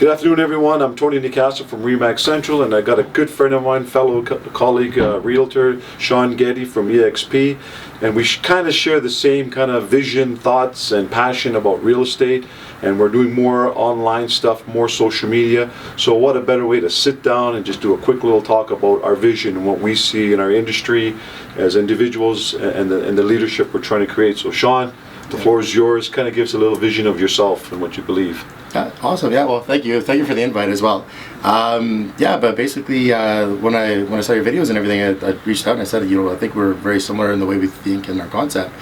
Good afternoon, everyone. I'm Tony Nicasio from Remax Central, and I got a good friend of mine, fellow colleague, realtor, Shawn Getty from eXp, and we kind of share the same kind of vision, thoughts, and passion about real estate. And we're doing more online stuff, more social media. So what a better way to sit down and just do a quick little talk about our vision and what we see in our industry as individuals and the leadership we're trying to create. So Shawn, the floor is yours. Kind of gives a little vision of yourself and what you believe. Awesome. Yeah. Well, thank you for the invite as well. But basically, when I saw your videos and everything, I reached out and I said, I think we're very similar in the way we think and our concept.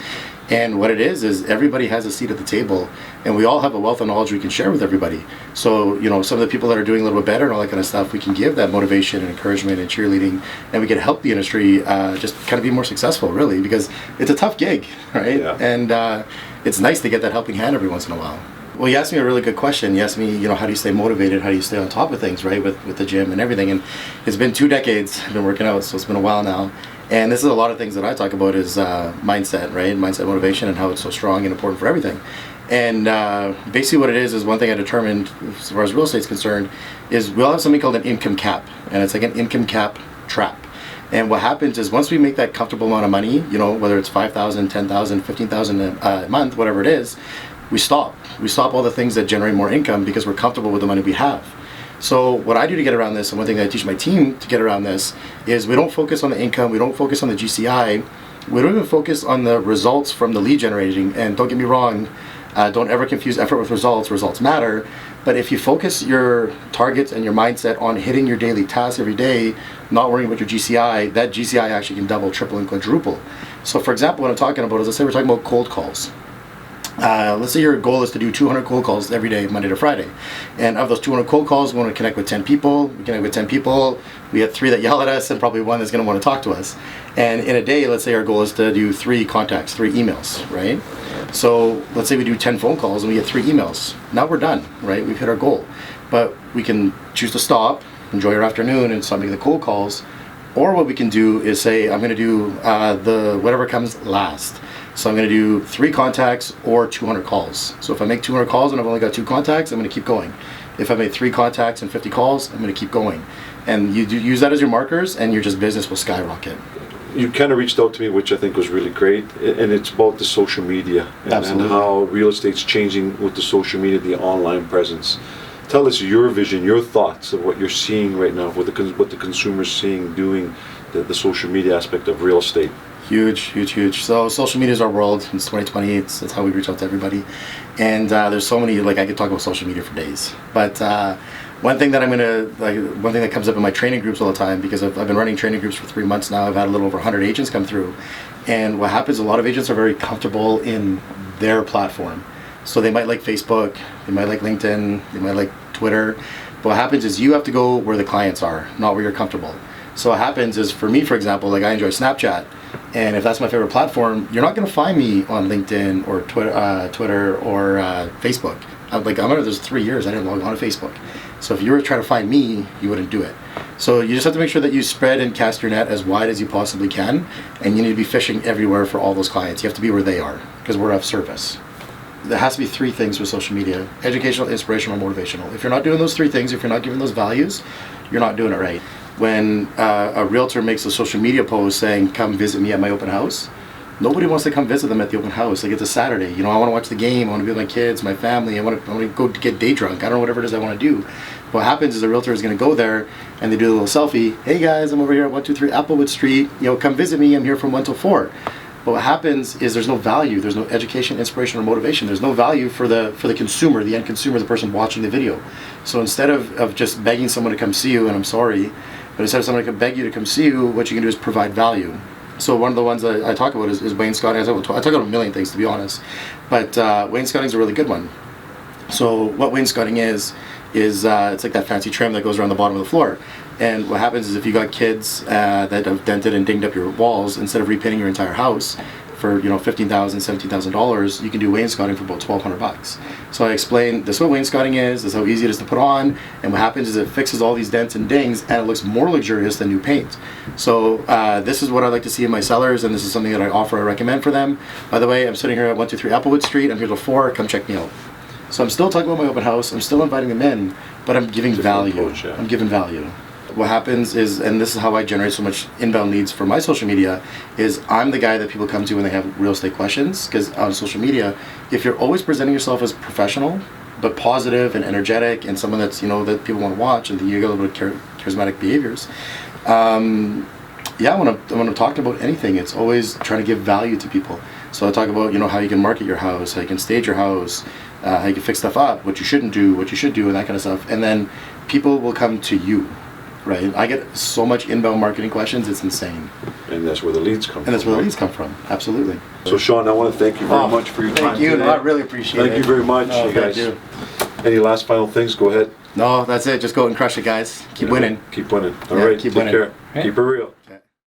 And what it is everybody has a seat at the table, and we all have a wealth of knowledge we can share with everybody. So, some of the people that are doing a little bit better and all that kind of stuff, we can give that motivation and encouragement and cheerleading, and we can help the industry just kind of be more successful, really, because it's a tough gig, right? Yeah. And it's nice to get that helping hand every once in a while. Well, you asked me a really good question. You asked me, how do you stay motivated? How do you stay on top of things, right, with the gym and everything? And it's been 2 decades I've been working out, so it's been a while now. And this is a lot of things that I talk about is mindset, right? Mindset, motivation, and how it's so strong and important for everything. And basically what it is one thing I determined, as far as real estate is concerned, is we all have something called an income cap. And it's like an income cap trap. And what happens is once we make that comfortable amount of money, whether it's $5,000, $10,000, $15,000 a month, whatever it is, we stop. We stop all the things that generate more income because we're comfortable with the money we have. So what I do to get around this, and one thing that I teach my team to get around this, is we don't focus on the income, we don't focus on the GCI, we don't even focus on the results from the lead generating. And don't get me wrong, don't ever confuse effort with results. Results matter. But if you focus your targets and your mindset on hitting your daily tasks every day, not worrying about your GCI, that GCI actually can double, triple, and quadruple. So for example, what I'm talking about is, let's say we're talking about cold calls. Let's say your goal is to do 200 cold calls every day, Monday to Friday. And of those 200 cold calls, we want to connect with 10 people. We connect with 10 people. We have 3 that yell at us and probably 1 that's going to want to talk to us. And in a day, let's say our goal is to do 3 contacts, 3 emails, right? So let's say we do 10 phone calls and we get 3 emails. Now we're done, right? We've hit our goal. But we can choose to stop, enjoy our afternoon and stop making the cold calls. Or what we can do is say, I'm going to do the whatever comes last. So I'm going to do 3 contacts or 200 calls. So if I make 200 calls and I've only got 2 contacts, I'm going to keep going. If I make 3 contacts and 50 calls, I'm going to keep going. And you use that as your markers, and your business will skyrocket. You kind of reached out to me, which I think was really great, and it's about the social media and how real estate's changing with the social media, the online presence. Tell us your vision, your thoughts of what you're seeing right now, what the consumer's seeing, doing the social media aspect of real estate. Huge. So social media is our world. It's 2020. That's how we reach out to everybody. And there's so many, I could talk about social media for days. But one thing that comes up in my training groups all the time, because I've been running training groups for 3 months now. I've had a little over 100 agents come through. And what happens, a lot of agents are very comfortable in their platform. So they might like Facebook, they might like LinkedIn, they might like Twitter. But what happens is you have to go where the clients are, not where you're comfortable. So what happens is, for me, for example, I enjoy Snapchat. And if that's my favorite platform, you're not going to find me on LinkedIn or Twitter or Facebook. There's 3 years I didn't log on to Facebook. So if you were trying to find me, you wouldn't do it. So you just have to make sure that you spread and cast your net as wide as you possibly can. And you need to be fishing everywhere for all those clients. You have to be where they are, because we're of service. There has to be 3 things with social media: educational, inspirational, motivational. If you're not doing those 3 things, if you're not giving those values, you're not doing it right. When a realtor makes a social media post saying, come visit me at my open house, nobody wants to come visit them at the open house. It's a Saturday. I want to watch the game. I want to be with my kids, my family. I want to go get day drunk. I don't know, whatever it is I want to do. What happens is the realtor is going to go there and they do a little selfie. Hey guys, I'm over here at 123 Applewood Street. Come visit me. I'm here from 1 till 4. But what happens is there's no value. There's no education, inspiration, or motivation. There's no value for the consumer, the end consumer, the person watching the video. So instead of just begging someone to come see you, and I'm sorry, but instead of someone to beg you to come see you, what you can do is provide value. So one of the ones that I talk about is Wayne Scotting. I talk about a million things, to be honest. But Wayne Scotting's a really good one. So what Wayne Scotting is it's like that fancy trim that goes around the bottom of the floor. And what happens is if you got kids that have dented and dinged up your walls, instead of repainting your entire house for $15,000, $17,000, you can do wainscoting for about $1,200. So I explain this is what wainscoting is, this is how easy it is to put on, and what happens is it fixes all these dents and dings, and it looks more luxurious than new paint. So this is what I like to see in my sellers, and this is something that I offer, I recommend for them. By the way, I'm sitting here at 123 Applewood Street. I'm here till 4. Come check me out. So I'm still talking about my open house. I'm still inviting them in, but I'm giving value. Approach, yeah. I'm giving value. What happens is, and this is how I generate so much inbound leads for my social media, is I'm the guy that people come to when they have real estate questions. Because on social media, if you're always presenting yourself as professional, but positive and energetic, and someone that's, you know, that people want to watch, and you get a little bit of charismatic behaviors. Yeah, when I'm talking about anything, it's always trying to give value to people. So I talk about, you know, how you can market your house, how you can stage your house, how you can fix stuff up, what you shouldn't do, what you should do, and that kind of stuff. And then people will come to you, right? I get so much inbound marketing questions, it's insane. And that's where the leads come from. And that's where the right? leads come from, absolutely. So Sean, I want to thank you very much for your time Thank you, today. no, I really appreciate it. Thank you very much, No, you guys. thank you. Any last final things? Go ahead. No, that's it. Just go out and crush it, guys. Keep winning. Keep winning. All Yeah, right. keep Take winning. care. Right. Keep it real.